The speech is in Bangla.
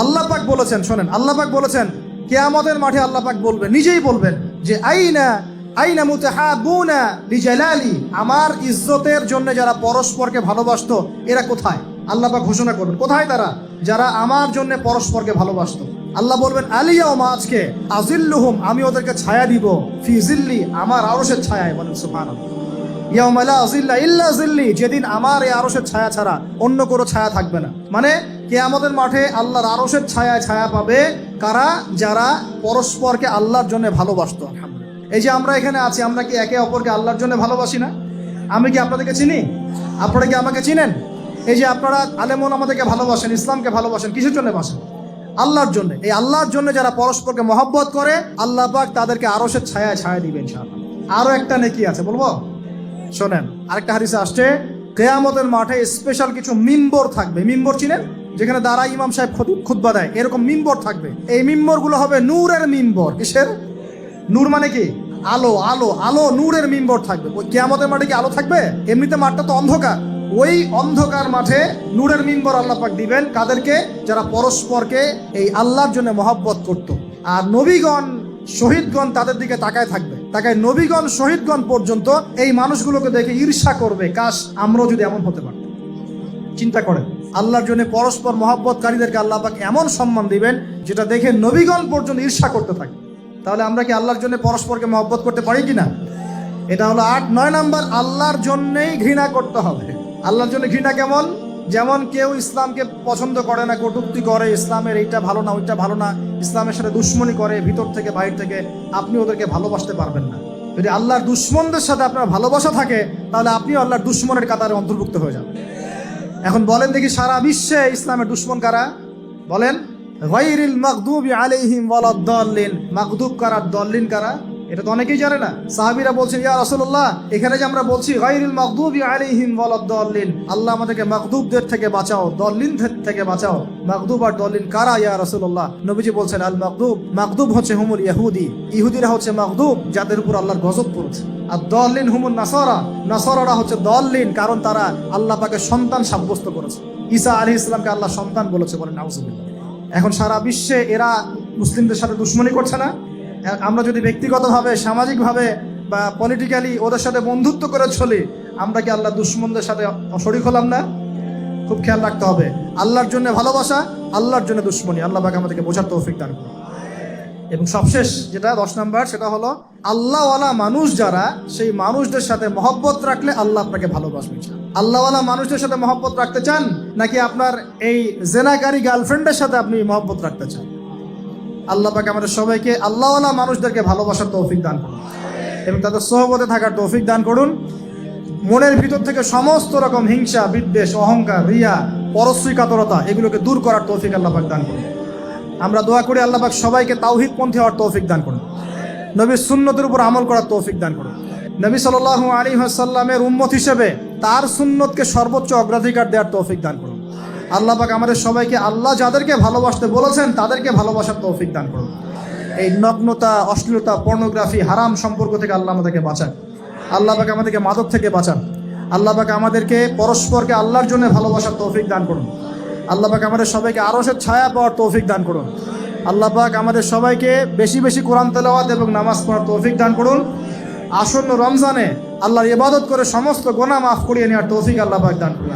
আল্লাহ পাক বলেছেন, শোনেন, আল্লাহ পাক বলেছেন কিয়ামতের মাঠে আল্লাহ পাক বলবেন, নিজেই বলবেন যে আইনা আইনা মুতাহাবুনা লিজালালি, আমার ইজ্জতের জন্য যারা পরস্পরকে ভালোবাসতো এরা কোথায়? আল্লাহ পাক ঘোষণা করবেন কোথায় তারা, যারা আমার জন্য পরস্পরকে ভালোবাসতো। আল্লাহ বলবেন আলিয়াউমা, আজকে, আজিল্লুহুম, আমি ওদেরকে ছায়া দিব, ফি জিল্লি, আমার আরশের ছায়ায়। বলেন সুবহানাল্লাহ। ইয়াউমা লা জিল্লা ইল্লা জিল্লি, যেদিন আমার এই আরশের ছায়া ছাড়া অন্য কোনো ছায়া থাকবে না। মানে কিয়ামতের মাঠে আল্লাহর আরশের ছায়ায় ছায়া পাবে কারা? যারা পরস্পরকে আল্লাহর জন্য ভালোবাসতো। আলহামদুলিল্লাহ, এই যে আমরা এখানে আছি, আমরা কি একে অপরকে আল্লাহর জন্য ভালোবাসি না? আমি কি আপনাদেরকে চিনি? আপনারা কি আমাকে চিনেন? এই যে আপনারা আলেমন আমাদেরকে ভালোবাসেন, ইসলামকে ভালোবাসেন, কিসের জন্য বাসেন? আল্লাহর জন্য। এই আল্লাহর জন্য যারা পরস্পরকে মহব্বত করে, আল্লাহ পাক তাদেরকে আরশের ছায়ায় ছায়া দিবেন ইনশাআল্লাহ। আরো একটা নেকি আছে, বলবো? শোনেন, আরেকটা হাদিসে আসছে কিয়ামতের মাঠে স্পেশাল কিছু মিম্বর থাকবে। মিম্বর চিনেন? যেখানে দাঁড়ায় ইমাম সাহেব খুতবা দেয়, এরকম মিম্বর থাকবে। এই মিম্বর গুলো হবে নূরের মিম্বর। কিসের? নূর মানে কি? আলো, আলো, আলো, নূরের মিম্বর থাকবে। ওই কিয়ামতের মাঠে কি আলো থাকবে? এমনিতে মাঠটা তো অন্ধকার। ওই অন্ধকার মাঠে নূরের মিম্বর আল্লাহ পাক দিবেন কাদেরকে? যারা পরস্পরকে এই আল্লাহর জন্য মহব্বত করত। আর নবীগণ, শহীদগণ তাদের দিকে তাকায় থাকবে, তাকায় নবীগণ, শহীদগণ পর্যন্ত এই মানুষগুলোকে দেখে ঈর্ষা করবে, কাশ আমরাও যদি এমন হতে পারতাম। চিন্তা করেন, আল্লাহর জন্য পরস্পর মহব্বতকারীদেরকে আল্লাহ পাক এমন সম্মান দিবেন যেটা দেখে নবীগণ পর্যন্ত ঈর্ষা করতে থাকে। তাহলে আমরা কি আল্লাহর জন্য পরস্পরকে মহব্বত করতে পারি কিনা? এটা হলো 8-9 নাম্বার। আল্লাহর জন্যই ঘৃণা করতে হবে। আল্লাহর জন্য ঘৃণা কেমন? যেমন কেউ ইসলামকে পছন্দ করে না, কটূক্তি করে, ইসলামের এইটা ভালো না, ওইটা ভালো না, ইসলামের সাথে দুশ্মনী করে ভিতর থেকে বাইরে থেকে, আপনি ওদেরকে ভালোবাসতে পারবেন না। যদি আল্লাহর দুশ্মনদের সাথে আপনার ভালোবাসা থাকে, তাহলে আপনিও আল্লাহর দুশ্মনের কাতারে অন্তর্ভুক্ত হয়ে যাবেন। এখন বলেন দেখি, সারা বিশ্বে ইসলামের দুশ্মন কারা? বলেন। গায়রিল মাগদুবি আলাইহিম ওয়ালাদ-দাল্লিন। মাগদুব কারা, দল্লিন কারা? এটা তো অনেকেই জানে না। সাহাবীরা বলছেন, ইয়া রাসূলুল্লাহ, এখানে যে আমরা বলছি গায়রিল মাগদুবি আলাইহিম ওয়ালাদ-দাল্লিন, আল্লাহ আমাদেরকে মাগদুবদের থেকে বাঁচাও, দল্লিনদের থেকে বাঁচাও। মাগদুব আর দল্লিন কারা ইয়া রাসূলুল্লাহ? নবীজি বলছেন, আল মাগদুব, মাগদুব হচ্ছে হুমুল ইহুদি, ইহুদিরা হচ্ছে মাগদুব, যাদের উপর আল্লাহর গজব পড়েছে। আর দল্লিন হুমুন নাসারা, নাসারারা হচ্ছে দল্লিন, কারণ তারা আল্লাহ পাকে সন্তান সাব্যস্ত করেছে। ঈসা আলাইহিস সালামকে আল্লাহ সন্তান বলেছে। বলেন নাউজুবিল্লাহ। এখন সারা বিশ্বে এরা মুসলিমদের সাথে দুশ্মনী করছে না? আমরা যদি ব্যক্তিগতভাবে, সামাজিকভাবে বা পলিটিক্যালি ওদের সাথে বন্ধুত্ব করে চলি, আমরা কি আল্লাহ দুশ্মনদের সাথে শরীক হলাম না? খুব খেয়াল রাখতে হবে। আল্লাহর জন্য ভালোবাসা, আল্লাহর জন্য দুশ্মনী। আল্লাহ পাক আমাদেরকে বোঝার তৌফিক দান করুন। এবং সবশেষ যেটা 10 নাম্বার, সেটা হলো আল্লাহওয়ালা মানুষ যারা, সেই মানুষদের সাথে মহব্বত রাখলে আল্লাহ আপনাকে ভালোবাসবে। আল্লাহওয়ালা মানুষদের সাথে মহব্বত রাখতে চান, নাকি আপনার এই জেনাকারী গার্লফ্রেন্ডের সাথে আপনি মহব্বত রাখতে চান? আল্লাহ পাক আমাদের সবাইকে আল্লাহওয়ালা মানুষদেরকে ভালোবাসার তৌফিক দান করুন এবং তাদের সোহবতে থাকার তৌফিক দান করুন। মনের ভিতর থেকে সমস্ত রকম হিংসা, বিদ্বেষ, অহংকার, রিয়া, পরশ্রী কাতরতা, এগুলোকে দূর করার তৌফিক আল্লাহ পাক দান করুন। আমরা দোয়া করি আল্লাহ পাক সবাইকে তাওহীদপন্থী হওয়ার তৌফিক দান করুন, নবীর সুন্নতের উপর আমল করার তৌফিক দান করুন। নবী সাল্লাল্লাহু আলাইহি ওয়াসাল্লামের উম্মত হিসেবে তার সুন্নতকে সর্বোচ্চ অগ্রাধিকার দেওয়ার তৌফিক দান করুন। আল্লাহ পাক আমাদের সবাইকে আল্লাহ যাদেরকে ভালোবাসতে বলেছেন তাদেরকে ভালোবাসার তৌফিক দান করুন। এই নগ্নতা, অশ্লীলতা, পর্নোগ্রাফি, হারাম সম্পর্ক থেকে আল্লাহ আমাদেরকে বাঁচান। আল্লাহ পাক আমাদেরকে মাদক থেকে বাঁচান। আল্লাহ পাক আমাদেরকে পরস্পরকে আল্লাহর জন্য ভালোবাসার তৌফিক দান করুন। আল্লাহ পাক আমাদের সবাইকে আরশের ছায়া পাওয়ার তৌফিক দান করুন। আল্লাহ পাক আমাদের সবাইকে বেশি বেশি কোরআন তেলাওয়াত এবং নামাজ পড়ার তৌফিক দান করুন। আসন্ন রমজানে আল্লাহর ইবাদত করে সমস্ত গুনাহ মাফ করিয়ে নেওয়ার তৌফিক আল্লাহ পাক দান করুন।